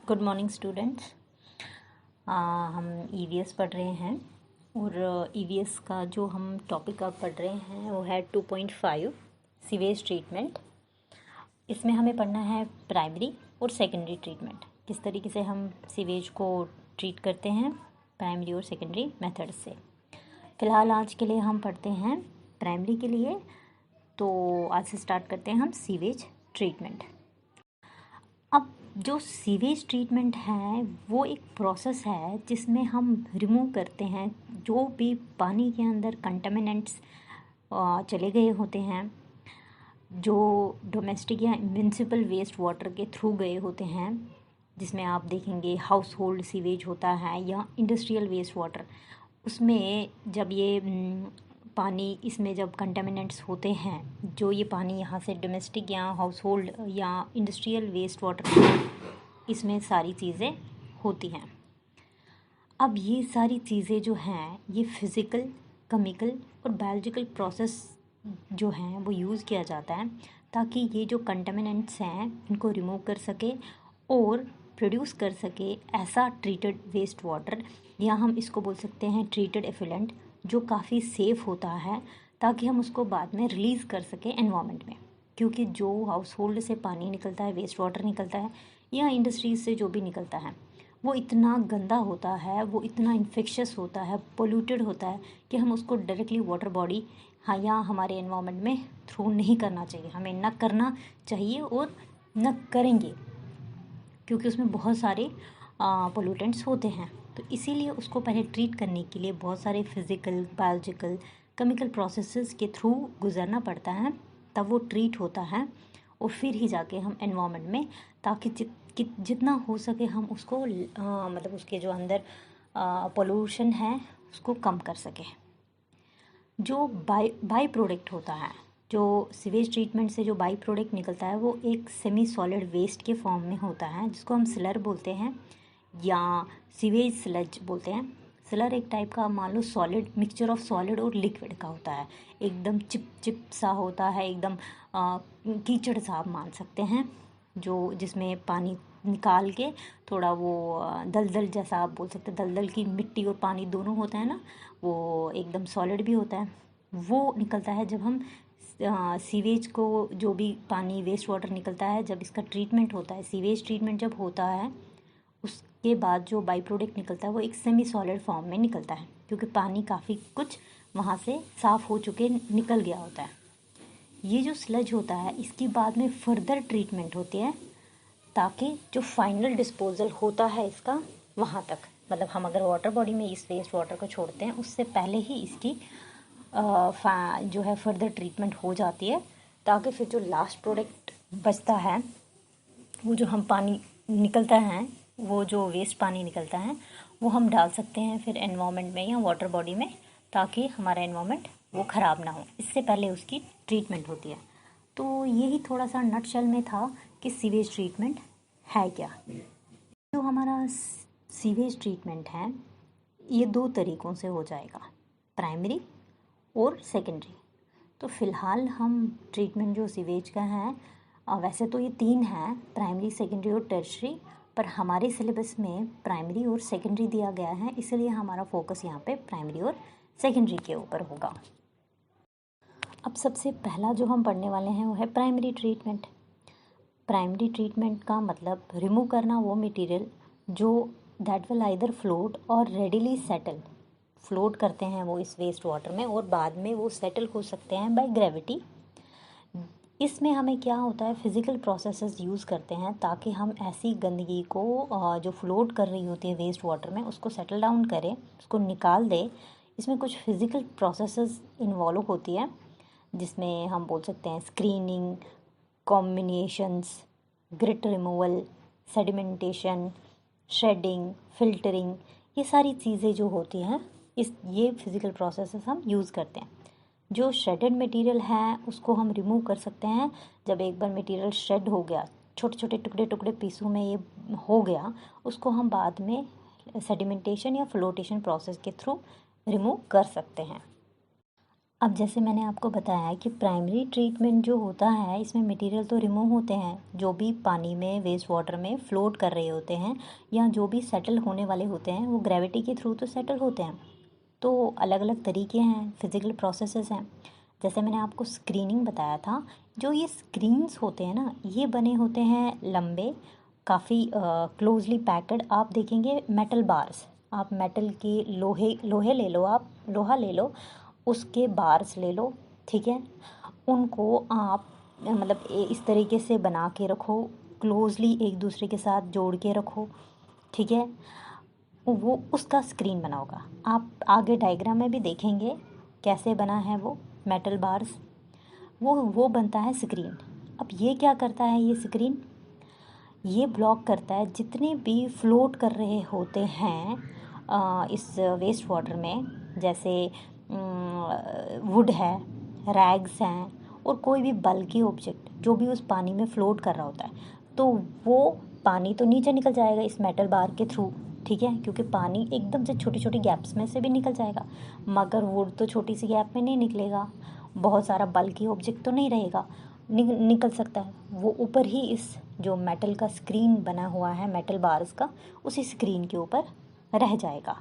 Good morning students. हम EVS पढ़ रहे हैं और ईवीएस का जो हम टॉपिक अब पढ़ रहे हैं वो है 2.5 सीवेज ट्रीटमेंट। इसमें हमें पढ़ना है प्राइमरी और सेकेंडरी ट्रीटमेंट, किस तरीके से हम सीवेज को ट्रीट करते हैं प्राइमरी और सेकेंडरी मेथड से। फ़िलहाल आज के लिए हम पढ़ते हैं प्राइमरी के लिए, तो आज से स्टार्ट करते हैं हम सीवेज ट्रीटमेंट। अब जो सीवेज ट्रीटमेंट है वो एक प्रोसेस है जिसमें हम रिमूव करते हैं जो भी पानी के अंदर कंटामिनेंट्स चले गए होते हैं, जो डोमेस्टिक या म्युनिसिपल वेस्ट वाटर के थ्रू गए होते हैं, जिसमें आप देखेंगे हाउस होल्ड सीवेज होता है या इंडस्ट्रियल वेस्ट वाटर। उसमें जब ये पानी इसमें जब कंटामिनेंट्स होते हैं, जो ये पानी यहाँ से डोमेस्टिक या हाउस होल्ड या इंडस्ट्रियल वेस्ट वाटर, इसमें सारी चीज़ें होती हैं। अब ये सारी चीज़ें जो हैं ये फिज़िकल, केमिकल और बायोलॉजिकल प्रोसेस जो हैं वो यूज़ किया जाता है ताकि ये जो कंटामिनेंट्स हैं इनको रिमूव कर सके और प्रोड्यूस कर सके ऐसा ट्रीटेड वेस्ट वाटर, या हम इसको बोल सकते हैं ट्रीटेड एफिलेंट, जो काफ़ी सेफ़ होता है ताकि हम उसको बाद में रिलीज़ कर सकें एनवायरनमेंट में। क्योंकि जो हाउस होल्ड से पानी निकलता है, वेस्ट वाटर निकलता है या इंडस्ट्रीज से जो भी निकलता है, वो इतना गंदा होता है, वो इतना इन्फेक्शस होता है, पोल्यूटेड होता है कि हम उसको डायरेक्टली वाटर बॉडी या हमारे एनवायरनमेंट में थ्रो नहीं करना चाहिए। हमें न करना चाहिए और न करेंगे, क्योंकि उसमें बहुत सारे पोल्यूटेंट्स होते हैं। तो इसीलिए उसको पहले ट्रीट करने के लिए बहुत सारे फिज़िकल, बायोलॉजिकल, केमिकल प्रोसेसेस के थ्रू गुजरना पड़ता है, तब वो ट्रीट होता है और फिर ही जाके हम एनवायरनमेंट में, ताकि जितना हो सके हम उसको मतलब उसके जो अंदर पोल्यूशन है उसको कम कर सकें। जो बाई प्रोडक्ट होता है, जो सीवेज ट्रीटमेंट से जो बाई प्रोडक्ट निकलता है वो एक सेमी सॉलिड वेस्ट के फॉर्म में होता है, जिसको हम स्लर बोलते हैं या सीवेज स्लज बोलते हैं। स्लर एक टाइप का, मान लो सॉलिड मिक्सचर ऑफ सॉलिड और लिक्विड का होता है, एकदम चिप चिप सा होता है, एकदम कीचड़ सा आप मान सकते हैं, जो जिसमें पानी निकाल के थोड़ा वो दलदल जैसा आप बोल सकते हैं, दलदल की मिट्टी और पानी दोनों होता है ना, वो एकदम सॉलिड भी होता है। वो निकलता है जब हम सीवेज को, जो भी पानी वेस्ट वाटर निकलता है, जब इसका ट्रीटमेंट होता है, सीवेज ट्रीटमेंट जब होता है, उसके बाद जो बाई प्रोडक्ट निकलता है वो एक सेमी सॉलिड फॉर्म में निकलता है, क्योंकि पानी काफ़ी कुछ वहाँ से साफ़ हो चुके निकल गया होता है। ये जो स्लज होता है इसकी बाद में फर्दर ट्रीटमेंट होती है, ताकि जो फाइनल डिस्पोजल होता है इसका वहाँ तक, मतलब हम अगर वाटर बॉडी में इस वेस्ट वाटर को छोड़ते हैं उससे पहले ही इसकी जो है फर्दर ट्रीटमेंट हो जाती है, ताकि फिर जो लास्ट प्रोडक्ट बचता है, वो जो हम पानी निकलता है, वो जो वेस्ट पानी निकलता है, वो हम डाल सकते हैं फिर एनवायरनमेंट में या वाटर बॉडी में, ताकि हमारा एनवायरनमेंट वो ख़राब ना हो। इससे पहले उसकी ट्रीटमेंट होती है। तो यही थोड़ा सा नटशेल में था कि सीवेज ट्रीटमेंट है क्या। जो हमारा सीवेज ट्रीटमेंट है ये दो तरीक़ों से हो जाएगा, प्राइमरी और सेकेंडरी। तो फ़िलहाल हम ट्रीटमेंट जो सीवेज का है, वैसे तो ये तीन हैं, प्राइमरी, सेकेंडरी और टर्शरी, पर हमारे सिलेबस में प्राइमरी और सेकेंडरी दिया गया है, इसलिए हमारा फोकस यहाँ पे प्राइमरी और सेकेंडरी के ऊपर होगा। अब सबसे पहला जो हम पढ़ने वाले हैं वो है प्राइमरी ट्रीटमेंट। प्राइमरी ट्रीटमेंट का मतलब रिमूव करना वो मटेरियल जो दैट विल आइदर फ्लोट और रेडिली सेटल, फ्लोट करते हैं वो इस वेस्ट वाटर में और बाद में वो सेटल हो सकते हैं बाय ग्रेविटी। इसमें हमें क्या होता है, फिज़िकल प्रोसेसेस यूज़ करते हैं ताकि हम ऐसी गंदगी को जो फ्लोट कर रही होती है वेस्ट वाटर में उसको सेटल डाउन करें, उसको निकाल दें। इसमें कुछ फिज़िकल प्रोसेसेस इन्वॉल्व होती है, जिसमें हम बोल सकते हैं screening, combinations, grit removal, sedimentation, shading, filtering, ये सारी चीज़ें जो होती हैं ये फिज़िकल प्रोसेसेस हम यूज़ करते हैं। जो शेडेड मटेरियल है उसको हम रिमूव कर सकते हैं जब एक बार मटेरियल शेड हो गया, छोटे छोटे टुकड़े टुकड़े पीसों में ये हो गया, उसको हम बाद में सेडिमेंटेशन या फ्लोटेशन प्रोसेस के थ्रू रिमूव कर सकते हैं। अब जैसे मैंने आपको बताया कि प्राइमरी ट्रीटमेंट जो होता है इसमें मटेरियल तो रिमूव होते हैं, जो भी पानी में वेस्ट वाटर में फ्लोट कर रहे होते हैं या जो भी सेटल होने वाले होते हैं वो ग्रेविटी के थ्रू तो सेटल होते हैं। तो अलग अलग तरीके हैं, फिज़िकल प्रोसेसेस हैं। जैसे मैंने आपको स्क्रीनिंग बताया था, जो ये स्क्रीन्स होते हैं ना, ये बने होते हैं लंबे, काफ़ी क्लोजली पैक्ड। आप देखेंगे मेटल बार्स, आप मेटल की लोहे ले लो, आप लोहा ले लो, उसके बार्स ले लो, ठीक है। उनको आप मतलब इस तरीके से बना के रखो, क्लोजली एक दूसरे के साथ जोड़ के रखो, ठीक है। वो उसका स्क्रीन बना होगा। आप आगे डायग्राम में भी देखेंगे कैसे बना है वो मेटल बार्स, वो बनता है स्क्रीन। अब ये क्या करता है, ये स्क्रीन ये ब्लॉक करता है जितने भी फ्लोट कर रहे होते हैं इस वेस्ट वाटर में, जैसे वुड है, रैग्स हैं, और कोई भी बल्की ऑब्जेक्ट जो भी उस पानी में फ्लोट कर रहा होता है, तो वो पानी तो नीचे निकल जाएगा इस मेटल बार के थ्रू, ठीक है, क्योंकि पानी एकदम से छोटी छोटी गैप्स में से भी निकल जाएगा, मगर वुड तो छोटी सी गैप में नहीं निकलेगा, बहुत सारा बल्की ऑब्जेक्ट तो नहीं रहेगा, निकल सकता है, वो ऊपर ही इस जो मेटल का स्क्रीन बना हुआ है मेटल बार्स का, उसी स्क्रीन के ऊपर रह जाएगा।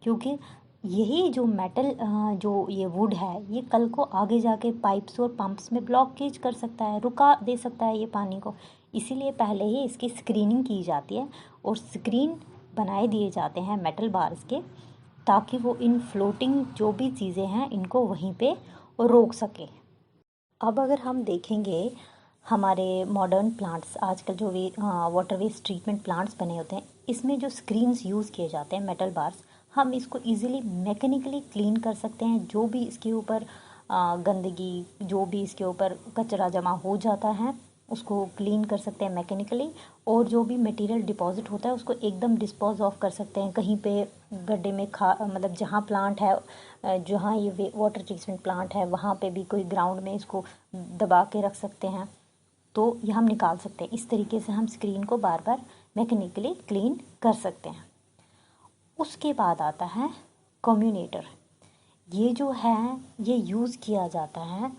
क्योंकि यही जो मेटल जो ये वुड है, ये कल को आगे जाके पाइप्स और पंप्स में ब्लॉकेज कर सकता है, रुका दे सकता है ये पानी को, इसीलिए पहले ही इसकी स्क्रीनिंग की जाती है और स्क्रीन बनाए दिए जाते हैं मेटल बार्स के, ताकि वो इन फ्लोटिंग जो भी चीज़ें हैं इनको वहीं पे रोक सके। अब अगर हम देखेंगे हमारे मॉडर्न प्लांट्स, आजकल जो वाटर वेस्ट ट्रीटमेंट प्लांट्स बने होते हैं, इसमें जो स्क्रीन्स यूज़ किए जाते हैं मेटल बार्स, हम इसको इजीली मैकेनिकली क्लीन कर सकते हैं। जो भी इसके ऊपर गंदगी, जो भी इसके ऊपर कचरा जमा हो जाता है, उसको क्लीन कर सकते हैं मैकेनिकली, और जो भी मटेरियल डिपॉजिट होता है उसको एकदम डिस्पोज ऑफ कर सकते हैं। कहीं पे गड्ढे में मतलब जहाँ प्लांट है, जहाँ ये वाटर ट्रीटमेंट प्लांट है, वहाँ पे भी कोई ग्राउंड में इसको दबा के रख सकते हैं, तो ये हम निकाल सकते हैं। इस तरीके से हम स्क्रीन को बार बार मैकेनिकली क्लीन कर सकते हैं। उसके बाद आता है कम्यूनेटर। ये जो है ये यूज़ किया जाता है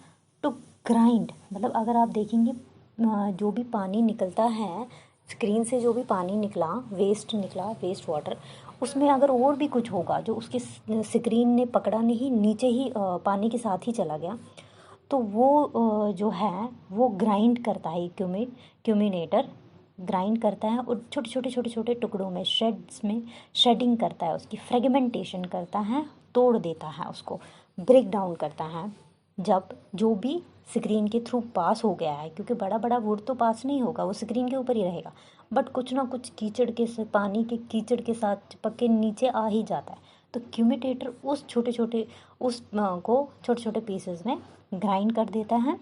टू ग्राइंड, मतलब अगर आप देखेंगे जो भी पानी निकलता है स्क्रीन से, जो भी पानी निकला, वेस्ट वाटर, उसमें अगर और भी कुछ होगा जो उसके स्क्रीन ने पकड़ा नहीं, नीचे ही पानी के साथ ही चला गया, तो वो जो है वो ग्राइंड करता है, क्यूमिनेटर ग्राइंड करता है और छोटे छोटे टुकड़ों में, श्रेड्स में शेडिंग करता है, उसकी फ्रेगमेंटेशन करता है, तोड़ देता है, उसको ब्रेक डाउन करता है। जब जो भी स्क्रीन के थ्रू पास हो गया है, क्योंकि बड़ा बड़ा वुड तो पास नहीं होगा, वो स्क्रीन के ऊपर ही रहेगा, बट कुछ ना कुछ कीचड़ के से पानी के कीचड़ के साथ चिपक के नीचे आ ही जाता है, तो क्यूमिटेटर उस छोटे छोटे को छोटे छोटे पीसेस में ग्राइंड कर देता है।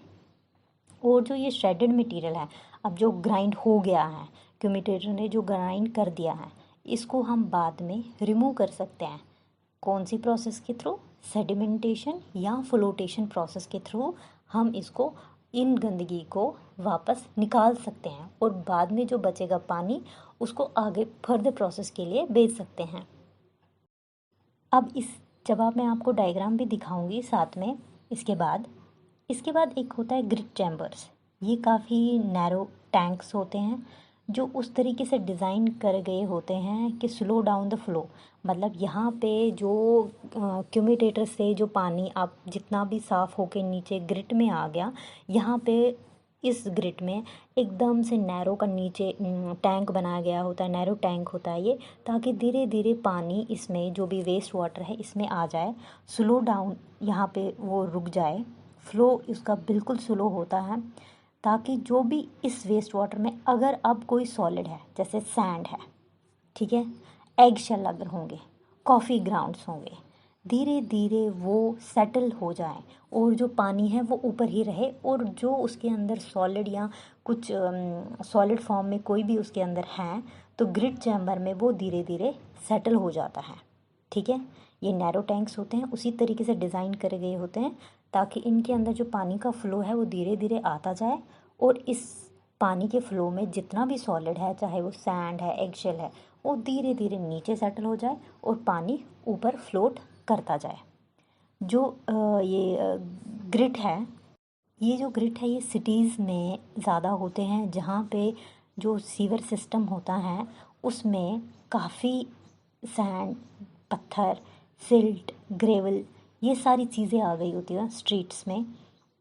और जो ये श्रेडेड मटेरियल है, अब जो ग्राइंड हो गया है, क्यूमिटेटर ने जो ग्राइंड कर दिया है, इसको हम बाद में रिमूव कर सकते हैं। कौन सी प्रोसेस के थ्रू? सेडिमेंटेशन या फ्लोटेशन प्रोसेस के थ्रू हम इसको, इन गंदगी को वापस निकाल सकते हैं और बाद में जो बचेगा पानी उसको आगे फर्दर प्रोसेस के लिए भेज सकते हैं। अब इस जवाब मैं आपको डायग्राम भी दिखाऊंगी साथ में। इसके बाद एक होता है ग्रिट चैम्बर्स। ये काफ़ी नैरो टैंक्स होते हैं जो उस तरीके से डिज़ाइन कर गए होते हैं कि स्लो डाउन द फ्लो, मतलब यहाँ पे जो क्यूमिटेटर से जो पानी आप जितना भी साफ़ होके नीचे ग्रिट में आ गया, यहाँ पे इस ग्रिट में एकदम से नैरो का नीचे टैंक बनाया गया होता है, नैरो टैंक होता है ये, ताकि धीरे धीरे पानी इसमें जो भी वेस्ट वाटर है इसमें आ जाए, स्लो डाउन यहाँ पे वो रुक जाए, फ्लो इसका बिल्कुल स्लो होता है, ताकि जो भी इस वेस्ट वाटर में अगर अब कोई सॉलिड है, जैसे सैंड है, ठीक है, एग शेल अगर होंगे, कॉफ़ी ग्राउंड्स होंगे, धीरे धीरे वो सेटल हो जाए और जो पानी है वो ऊपर ही रहे, और जो उसके अंदर सॉलिड या कुछ सॉलिड फॉर्म में कोई भी उसके अंदर है, तो ग्रिट चैम्बर में वो धीरे धीरे सेटल हो जाता है, ठीक है। ये नैरो टैंक्स होते हैं, उसी तरीके से डिज़ाइन करे गए होते हैं ताकि इनके अंदर जो पानी का फ़्लो है वो धीरे धीरे आता जाए, और इस पानी के फ़्लो में जितना भी सॉलिड है, चाहे वो सैंड है, एगशेल है, वो धीरे धीरे नीचे सेटल हो जाए और पानी ऊपर फ्लोट करता जाए। जो ये ग्रिट है, ये जो ग्रिट है ये सिटीज़ में ज़्यादा होते हैं, जहाँ पे जो सीवर सिस्टम होता है उसमें काफ़ी सैंड, पत्थर, सिल्ट, ग्रेवल, ये सारी चीज़ें आ गई होती हैं स्ट्रीट्स में।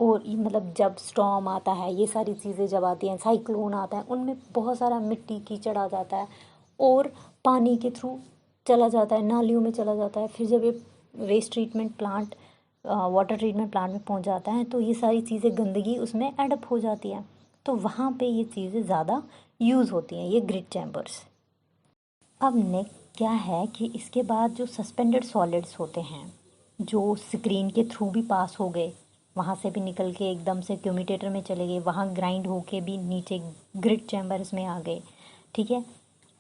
और ये मतलब जब स्टॉर्म आता है, ये सारी चीज़ें जब आती हैं, साइक्लोन आता है, उनमें बहुत सारा मिट्टी कीचड़ आ जाता है और पानी के थ्रू चला जाता है, नालियों में चला जाता है। फिर जब ये waste treatment plant, water treatment plant में पहुंच जाता है तो ये सारी चीज़ें, गंदगी उसमें एडअप हो जाती है। तो वहाँ पे ये चीज़ें ज़्यादा यूज़ होती हैं, ये ग्रिट चैम्बर्स। अब नेक्स्ट क्या है कि इसके बाद जो सस्पेंडेड सॉलिड्स होते हैं, जो स्क्रीन के थ्रू भी पास हो गए, वहाँ से भी निकल के एकदम से क्यूमिटेटर में चले गए, वहाँ ग्राइंड होके भी नीचे ग्रिट चैम्बर्स में आ गए, ठीक है।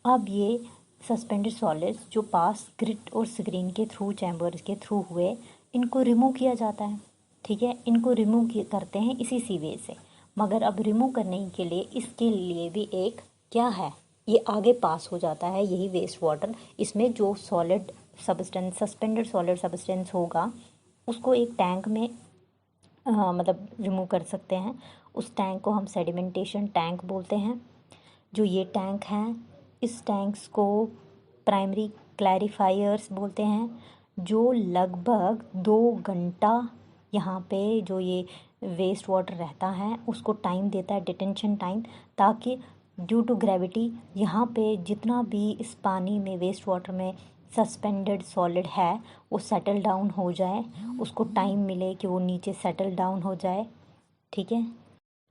अब ये सस्पेंडेड सॉलिड्स जो पास ग्रिट और स्क्रीन के थ्रू, चैम्बर्स के थ्रू हुए, इनको रिमूव किया जाता है, ठीक है। इनको रिमूव करते हैं इसी सीवेज से। मगर अब रिमूव करने के लिए इसके लिए भी एक क्या है, ये आगे पास हो जाता है, यही वेस्ट वाटर। इसमें जो solid substance, suspended solid substance होगा, उसको एक टैंक में मतलब रिमूव कर सकते हैं। उस टैंक को हम सेडिमेंटेशन टैंक बोलते हैं। जो ये टैंक हैं, इस टैंक्स को प्राइमरी क्लैरिफायर्स बोलते हैं, जो लगभग 2 घंटा यहाँ पे जो ये वेस्ट वाटर रहता है उसको टाइम देता है, डिटेंशन टाइम, ताकि ड्यू टू ग्रेविटी यहाँ पे जितना भी इस पानी में, वेस्ट वाटर में सस्पेंडेड सॉलिड है वो सेटल डाउन हो जाए, उसको टाइम मिले कि वो नीचे सेटल डाउन हो जाए, ठीक है।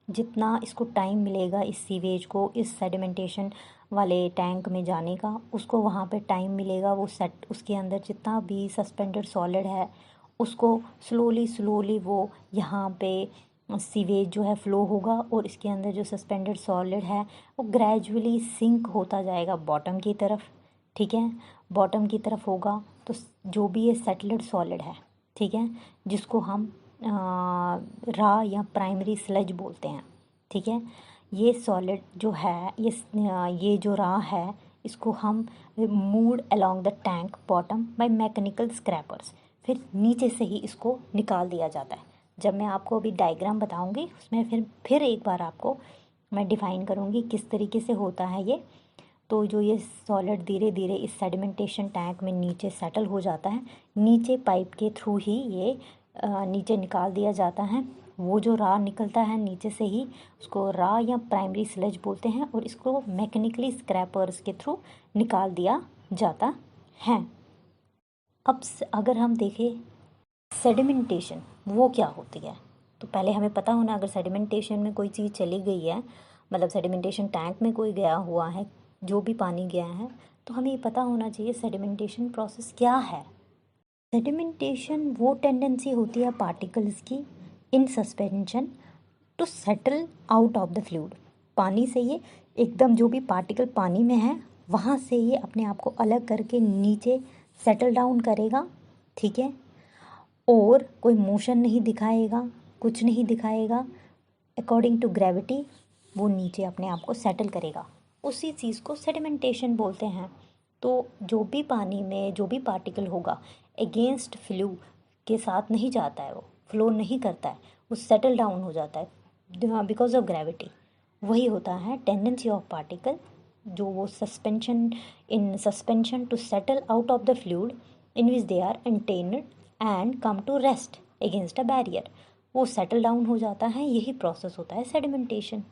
जितना इसको टाइम मिलेगा इस सीवेज को इस सेडिमेंटेशन वाले टैंक में जाने का, उसको वहाँ पे टाइम मिलेगा, वो सेट उसके अंदर जितना भी सस्पेंडेड सॉलिड है उसको स्लोली स्लोली वो यहाँ पे सीवेज जो है फ़्लो होगा, और इसके अंदर जो सस्पेंडेड सॉलिड है वो ग्रेजुअली सिंक होता जाएगा बॉटम की तरफ, ठीक है। बॉटम की तरफ होगा तो जो भी ये सेटल्ड सॉलिड है, ठीक है, जिसको हम रा या प्राइमरी स्लज बोलते हैं, ठीक है। ये सॉलिड जो है, ये जो रा है, इसको हम moved along the tank bottom by mechanical scrapers, फिर नीचे से ही इसको निकाल दिया जाता है। जब मैं आपको अभी डायग्राम बताऊंगी उसमें फिर एक बार आपको मैं डिफ़ाइन करूंगी किस तरीके से होता है ये। तो जो ये सॉलिड धीरे धीरे इस सेडिमेंटेशन टैंक में नीचे सेटल हो जाता है, नीचे पाइप के थ्रू ही ये नीचे निकाल दिया जाता है। वो जो रा निकलता है नीचे से ही, उसको रा या प्राइमरी स्लज बोलते हैं, और इसको मैकेनिकली स्क्रैपर्स के थ्रू निकाल दिया जाता है। अब अगर हम देखें सेडिमेंटेशन वो क्या होती है, तो पहले हमें पता होना, अगर सेडिमेंटेशन में कोई चीज़ चली गई है, मतलब सेडिमेंटेशन टैंक में कोई गया हुआ है, जो भी पानी गया है, तो हमें ये पता होना चाहिए सेडिमेंटेशन प्रोसेस क्या है। सेडिमेंटेशन वो टेंडेंसी होती है पार्टिकल्स की in suspension to settle out of the fluid. पानी से ये एकदम जो भी पार्टिकल पानी में है वहाँ से ये अपने आप को अलग करके नीचे सेटल डाउन करेगा, ठीक है। और कोई मोशन नहीं दिखाएगा, कुछ नहीं दिखाएगा, अकॉर्डिंग टू ग्रेविटी वो नीचे अपने आप को सेटल करेगा। उसी चीज़ को सेडिमेंटेशन बोलते हैं। तो जो भी पानी में जो भी पार्टिकल होगा, अगेंस्ट फ्लो के साथ नहीं जाता है, वो फ्लो नहीं करता है, वो सेटल डाउन हो जाता है बिकॉज ऑफ ग्रेविटी। वही होता है टेंडेंसी ऑफ पार्टिकल, जो वो suspension to settle out of the fluid in which they are entrained and come to rest against a barrier, वो सेटल डाउन हो जाता है। यही प्रोसेस होता है सेडिमेंटेशन।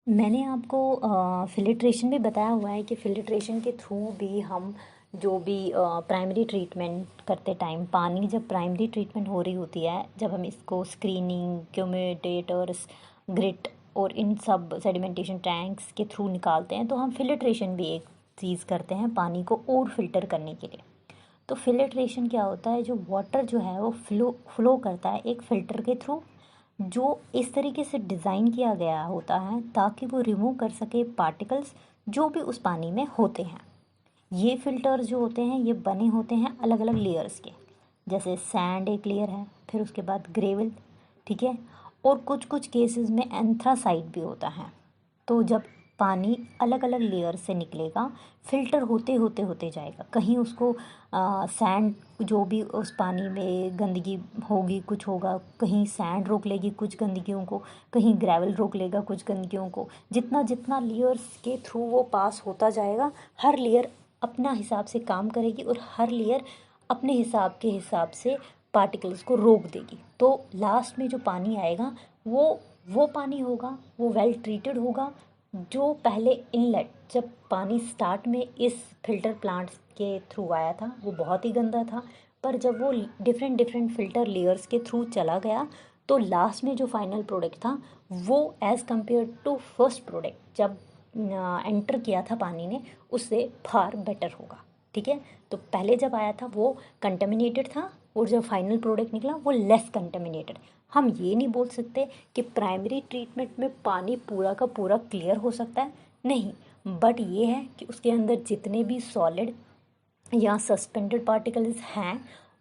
मैंने आपको फिल्ट्रेशन भी बताया हुआ है कि फिल्ट्रेशन के थ्रू भी हम जो भी प्राइमरी ट्रीटमेंट करते टाइम, पानी जब प्राइमरी ट्रीटमेंट हो रही होती है, जब हम इसको स्क्रीनिंग, क्यूमिटेटर्स, ग्रिट और इन सब सेडिमेंटेशन टैंक्स के थ्रू निकालते हैं, तो हम फिल्ट्रेशन भी एक चीज़ करते हैं पानी को और फिल्टर करने के लिए। तो फिल्ट्रेशन क्या होता है, जो वाटर जो है वो फ्लो करता है एक फ़िल्टर के थ्रू, जो इस तरीके से डिज़ाइन किया गया होता है ताकि वो रिमूव कर सके पार्टिकल्स जो भी उस पानी में होते हैं। ये फ़िल्टर्स जो होते हैं ये बने होते हैं अलग अलग लेयर्स के, जैसे सैंड एक लेयर है, फिर उसके बाद ग्रेवल, ठीक है, और कुछ कुछ केसेस में एंथ्रासाइट भी होता है। तो जब पानी अलग अलग लेयर से निकलेगा, फिल्टर होते होते होते जाएगा। कहीं उसको सैंड, जो भी उस पानी में गंदगी होगी, कुछ होगा, कहीं सैंड रोक लेगी कुछ गंदगियों को, कहीं ग्रेवल रोक लेगा कुछ गंदगियों को। जितना जितना लेयर्स के थ्रू वो पास होता जाएगा, हर लेयर अपना हिसाब से काम करेगी और हर लेयर अपने हिसाब से पार्टिकल्स को रोक देगी। तो लास्ट में जो पानी आएगा वो पानी होगा, वो वेल ट्रीटेड होगा। जो पहले इनलेट, जब पानी स्टार्ट में इस फिल्टर प्लांट्स के थ्रू आया था, वो बहुत ही गंदा था, पर जब वो डिफरेंट डिफरेंट फिल्टर लेयर्स के थ्रू चला गया तो लास्ट में जो फाइनल प्रोडक्ट था वो as compare to first product जब एंटर किया था पानी ने, उससे फार बेटर होगा। ठीक है, तो पहले जब आया था वो कंटेमिनेटेड था और जब फाइनल प्रोडक्ट निकला वो लेस कंटेमिनेटेड। हम ये नहीं बोल सकते कि प्राइमरी ट्रीटमेंट में पानी पूरा का पूरा क्लियर हो सकता है, नहीं, बट ये है कि उसके अंदर जितने भी सॉलिड या सस्पेंडेड पार्टिकल्स हैं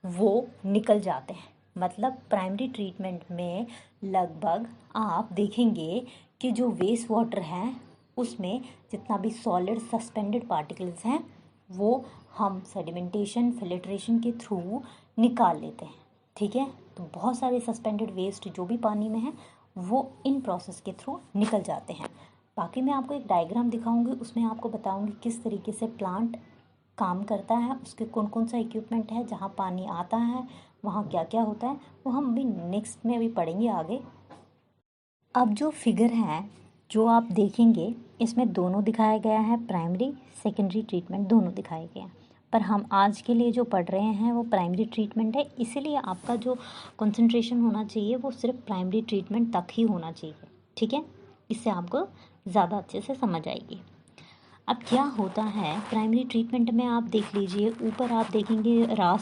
वो निकल जाते हैं। मतलब प्राइमरी ट्रीटमेंट में लगभग आप देखेंगे कि जो वेस्ट वाटर है उसमें जितना भी सॉलिड सस्पेंडेड पार्टिकल्स हैं वो हम सेडिमेंटेशन फिल्ट्रेशन के थ्रू निकाल लेते हैं। ठीक है, तो बहुत सारे सस्पेंडेड वेस्ट जो भी पानी में है वो इन प्रोसेस के थ्रू निकल जाते हैं। बाकी मैं आपको एक डायग्राम दिखाऊंगी, उसमें आपको बताऊंगी किस तरीके से प्लांट काम करता है, उसके कौन कौन सा इक्विपमेंट है, जहाँ पानी आता है वहाँ क्या क्या होता है, वो हम अभी नेक्स्ट में अभी पढ़ेंगे आगे। अब जो फिगर है जो आप देखेंगे इसमें दोनों दिखाया गया है, प्राइमरी सेकेंडरी ट्रीटमेंट दोनों दिखाए गए हैं, पर हम आज के लिए जो पढ़ रहे हैं वो प्राइमरी ट्रीटमेंट है, इसीलिए आपका जो कंसंट्रेशन होना चाहिए वो सिर्फ प्राइमरी ट्रीटमेंट तक ही होना चाहिए। ठीक है, इससे आपको ज़्यादा अच्छे से समझ आएगी। अब क्या होता है प्राइमरी ट्रीटमेंट में, आप देख लीजिए ऊपर आप देखेंगे रॉ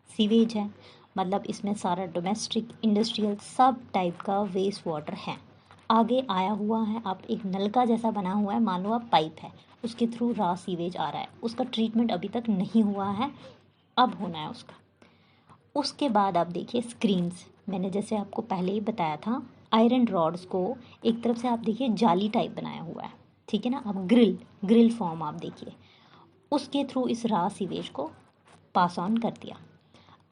सीवेज है, मतलब इसमें सारा डोमेस्टिक इंडस्ट्रियल सब टाइप का वेस्ट वाटर है। आगे आया हुआ है, आप एक नलका जैसा बना हुआ है, मान लो आप पाइप है, उसके थ्रू रॉ सीवेज आ रहा है, उसका ट्रीटमेंट अभी तक नहीं हुआ है, अब होना है उसका। उसके बाद आप देखिए स्क्रीन्स, मैंने जैसे आपको पहले ही बताया था, आयरन रॉड्स को एक तरफ से आप देखिए जाली टाइप बनाया हुआ है, ठीक है ना। अब ग्रिल फॉर्म आप देखिए, उसके थ्रू इस रॉ सीवेज को पास ऑन कर दिया।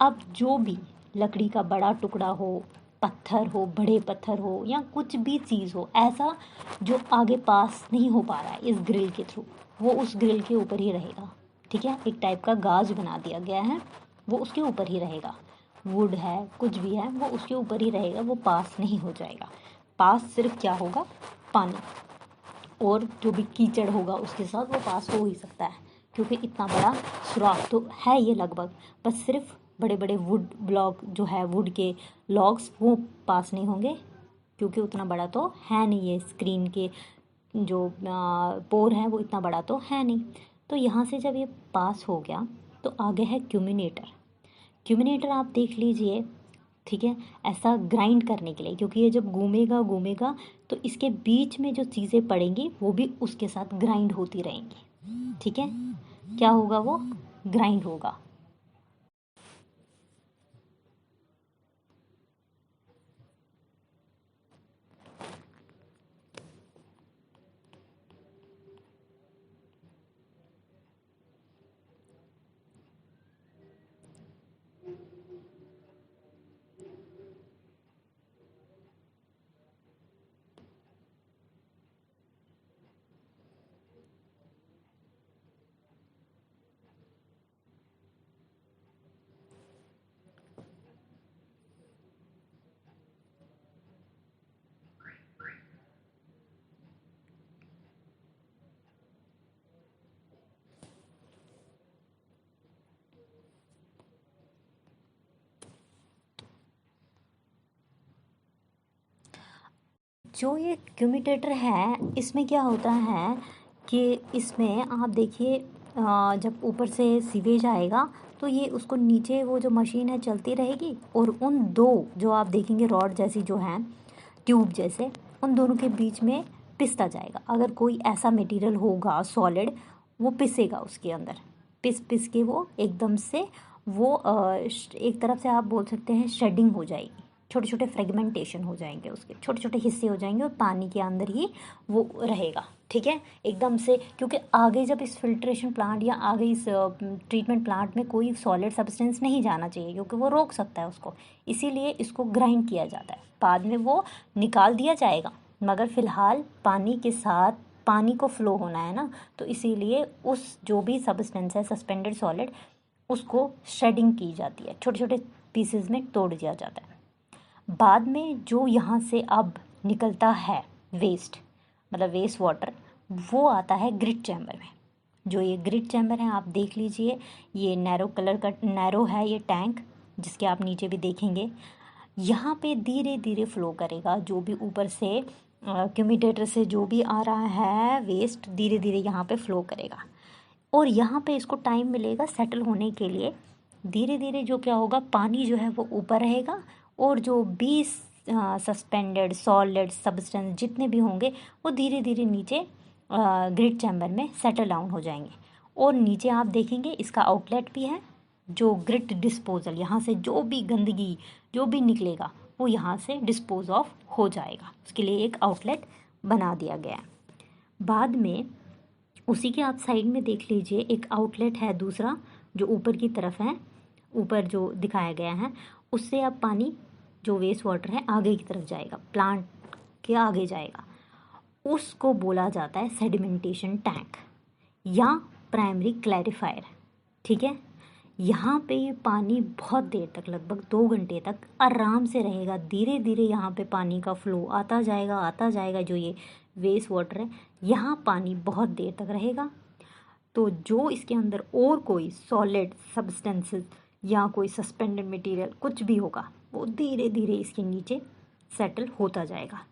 अब जो भी लकड़ी का बड़ा टुकड़ा हो, पत्थर हो, बड़े पत्थर हो या कुछ भी चीज़ हो ऐसा जो आगे पास नहीं हो पा रहा है इस ग्रिल के थ्रू, वो उस ग्रिल के ऊपर ही रहेगा। ठीक है, एक टाइप का गाज बना दिया गया है, वो उसके ऊपर ही रहेगा। वुड है, कुछ भी है, वो उसके ऊपर ही रहेगा, वो पास नहीं हो जाएगा। पास सिर्फ क्या होगा, पानी और जो भी कीचड़ होगा उसके साथ वो पास हो ही सकता है, क्योंकि इतना बड़ा सुराख तो है ये लगभग, बस सिर्फ बड़े बड़े वुड ब्लॉक जो है, वुड के लॉग्स, वो पास नहीं होंगे, क्योंकि उतना बड़ा तो है नहीं, ये स्क्रीन के जो पोर है वो इतना बड़ा तो है नहीं। तो यहाँ से जब ये पास हो गया तो आगे है क्यूमिनेटर आप देख लीजिए। ठीक है, ऐसा ग्राइंड करने के लिए, क्योंकि ये जब घूमेगा तो इसके बीच में जो चीज़ें पड़ेंगी वो भी उसके साथ ग्राइंड होती रहेंगी। ठीक है, क्या होगा, वो ग्राइंड होगा। जो ये क्यूमिटेटर है इसमें क्या होता है कि इसमें आप देखिए जब ऊपर से सीवेज आएगा तो ये उसको नीचे, वो जो मशीन है चलती रहेगी और उन दो जो आप देखेंगे रॉड जैसी जो हैं, ट्यूब जैसे, उन दोनों के बीच में पिसता जाएगा। अगर कोई ऐसा मटेरियल होगा सॉलिड, वो पिसेगा उसके अंदर, पिस के वो एकदम से वो एक तरफ से आप बोल सकते हैं शेडिंग हो जाएगी। छोटे छोटे फ्रेगमेंटेशन हो जाएंगे, उसके छोटे छोटे हिस्से हो जाएंगे और पानी के अंदर ही वो रहेगा, ठीक है, एकदम से। क्योंकि आगे जब इस फिल्ट्रेशन प्लांट या आगे इस ट्रीटमेंट प्लांट में कोई सॉलिड सब्सटेंस नहीं जाना चाहिए, क्योंकि वो रोक सकता है उसको, इसीलिए इसको ग्राइंड किया जाता है। बाद में वो निकाल दिया जाएगा, मगर फ़िलहाल पानी के साथ पानी को फ्लो होना है ना, तो इसीलिए उस जो भी सब्सटेंस है सस्पेंडेड सॉलिड, उसको शेडिंग की जाती है, छोटे छोटे पीसेस में तोड़ दिया जाता है। बाद में जो यहाँ से अब निकलता है वेस्ट, मतलब वेस्ट वाटर, वो आता है ग्रिट चैम्बर में। जो ये ग्रिट चैम्बर है आप देख लीजिए, ये नैरो कलर का नैरो है ये टैंक, जिसके आप नीचे भी देखेंगे। यहाँ पे धीरे धीरे फ्लो करेगा, जो भी ऊपर से क्यूमिटेटर से जो भी आ रहा है वेस्ट, धीरे धीरे यहाँ पे फ्लो करेगा और यहाँ पे इसको टाइम मिलेगा सेटल होने के लिए। धीरे धीरे जो क्या होगा, पानी जो है वो ऊपर रहेगा और जो भी सस्पेंडेड सॉलिड सब्सटेंस जितने भी होंगे वो धीरे धीरे नीचे ग्रिट चैम्बर में सेटल डाउन हो जाएंगे। और नीचे आप देखेंगे इसका आउटलेट भी है, जो ग्रिट डिस्पोजल, यहाँ से जो भी गंदगी जो भी निकलेगा वो यहाँ से डिस्पोज ऑफ हो जाएगा, उसके लिए एक आउटलेट बना दिया गया है। बाद में उसी के आप साइड में देख लीजिए एक आउटलेट है दूसरा, जो ऊपर की तरफ है, ऊपर जो दिखाया गया है, उससे अब पानी जो वेस्ट वाटर है आगे की तरफ जाएगा, प्लांट के आगे जाएगा। उसको बोला जाता है सेडिमेंटेशन टैंक या प्राइमरी क्लैरिफायर, ठीक है। यहाँ पे ये पानी बहुत देर तक, लगभग 2 घंटे तक आराम से रहेगा। धीरे धीरे यहाँ पे पानी का फ्लो आता जाएगा। जो ये वेस्ट वाटर है, यहाँ पानी बहुत देर तक रहेगा। तो जो इसके अंदर और कोई सॉलिड सब्सटेंसेस या कोई सस्पेंडेड मटेरियल कुछ भी होगा, वो धीरे धीरे इसके नीचे सेटल होता जाएगा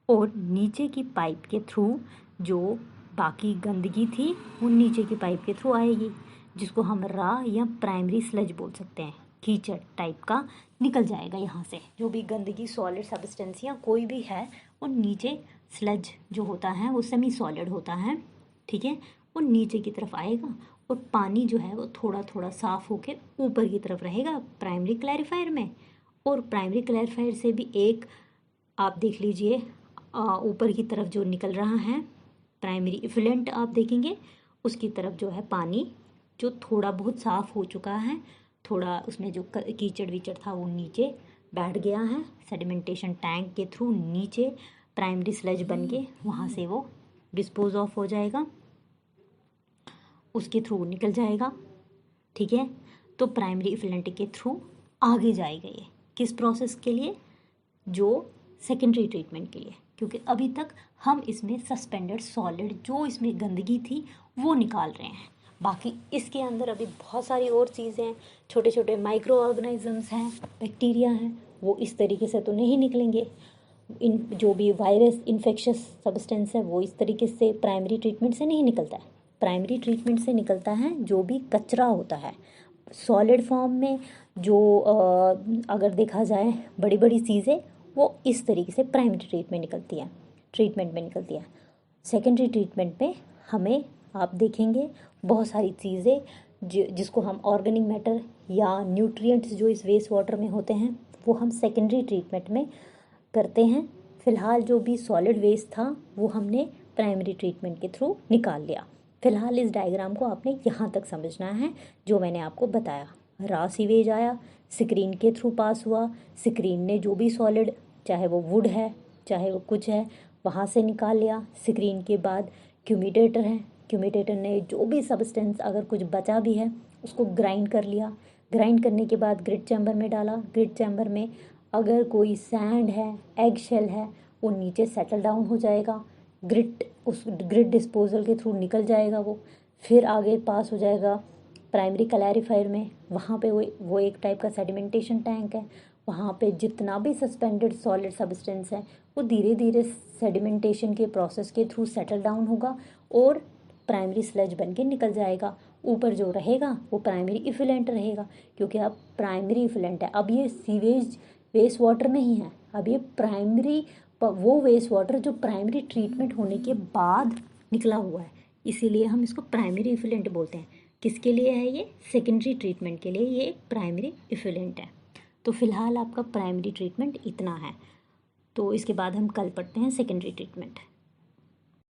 और नीचे की पाइप के थ्रू जो बाकी गंदगी थी वो नीचे की पाइप के थ्रू आएगी, जिसको हम रा या प्राइमरी स्लज बोल सकते हैं। कीचड़ टाइप का निकल जाएगा यहाँ से, जो भी गंदगी सॉलिड सब्सटेंस या कोई भी है वो नीचे स्लज जो होता है वो सेमी सॉलिड होता है, ठीक है, वो नीचे की तरफ आएगा और पानी जो है वो थोड़ा थोड़ा साफ़ होके ऊपर की तरफ रहेगा प्राइमरी क्लैरिफायर में। और प्राइमरी क्लैरिफायर से भी एक आप देख लीजिए ऊपर की तरफ जो निकल रहा है प्राइमरी इफिलेंट, आप देखेंगे उसकी तरफ जो है पानी जो थोड़ा बहुत साफ़ हो चुका है, थोड़ा उसमें जो कीचड़ वीचड़ था वो नीचे बैठ गया है, सेडिमेंटेशन टैंक के थ्रू नीचे प्राइमरी स्लज बन के वहाँ से वो डिस्पोज ऑफ हो जाएगा, उसके थ्रू निकल जाएगा, ठीक है। तो प्राइमरी इफिलेंट के थ्रू आगे जाएगा ये किस प्रोसेस के लिए, जो सेकेंडरी ट्रीटमेंट के लिए, क्योंकि अभी तक हम इसमें सस्पेंडेड सॉलिड जो इसमें गंदगी थी वो निकाल रहे हैं। बाकी इसके अंदर अभी बहुत सारी और चीज़ें हैं, छोटे छोटे माइक्रो ऑर्गेनिजम्स हैं, बैक्टीरिया हैं, वो इस तरीके से तो नहीं निकलेंगे। इन जो भी वायरस इन्फेक्शस सब्सटेंस है वो इस तरीके से प्राइमरी ट्रीटमेंट से नहीं निकलता है। प्राइमरी ट्रीटमेंट से निकलता है जो भी कचरा होता है सॉलिड फॉर्म में, जो अगर देखा जाए बड़ी बड़ी चीज़ें, वो इस तरीके से प्राइमरी ट्रीटमेंट में निकलती है। सेकेंडरी ट्रीटमेंट में हमें आप देखेंगे बहुत सारी चीज़ें जिसको हम ऑर्गेनिक मैटर या न्यूट्रिएंट्स जो इस वेस्ट वाटर में होते हैं वो हम सेकेंडरी ट्रीटमेंट में करते हैं। फ़िलहाल जो भी सॉलिड वेस्ट था वो हमने प्राइमरी ट्रीटमेंट के थ्रू निकाल लिया। फ़िलहाल इस डायग्राम को आपने यहाँ तक समझना है जो मैंने आपको बताया। रॉ सीवेज आया, स्क्रीन के थ्रू पास हुआ, स्क्रीन ने जो भी सॉलिड, चाहे वो वुड है चाहे वो कुछ है, वहाँ से निकाल लिया। स्क्रीन के बाद क्यूमिटेटर है, क्यूमिटेटर ने जो भी सब्सटेंस अगर कुछ बचा भी है उसको ग्राइंड कर लिया, ग्राइंड करने के बाद ग्रिट चैम्बर में डाला। ग्रिट चैम्बर में अगर कोई सैंड है, एग शेल है, वो नीचे सेटल डाउन हो जाएगा, उस ग्रिट डिस्पोजल के थ्रू निकल जाएगा वो, फिर आगे पास हो जाएगा प्राइमरी क्लैरिफायर में। वहाँ पे वो एक टाइप का सेडिमेंटेशन टैंक है, वहाँ पे जितना भी सस्पेंडेड सॉलिड सब्सटेंस है वो धीरे धीरे सेडिमेंटेशन के प्रोसेस के थ्रू सेटल डाउन होगा और प्राइमरी स्लज बन के निकल जाएगा। ऊपर जो रहेगा वो प्राइमरी इफिलेंट रहेगा, क्योंकि अब प्राइमरी इफिलेंट है, अब ये सीवेज वेस्ट वाटर नहीं है, अब ये प्राइमरी वो वेस्ट वाटर जो प्राइमरी ट्रीटमेंट होने के बाद निकला हुआ है, इसीलिए हम इसको प्राइमरी इफिलेंट बोलते हैं। किसके लिए है ये? सेकेंडरी ट्रीटमेंट के लिए ये प्राइमरी इफिलेंट है। तो तो फ़िलहाल आपका प्राइमरी ट्रीटमेंट इतना है। तो इसके बाद हम कल पढ़ते हैं सेकेंडरी ट्रीटमेंट।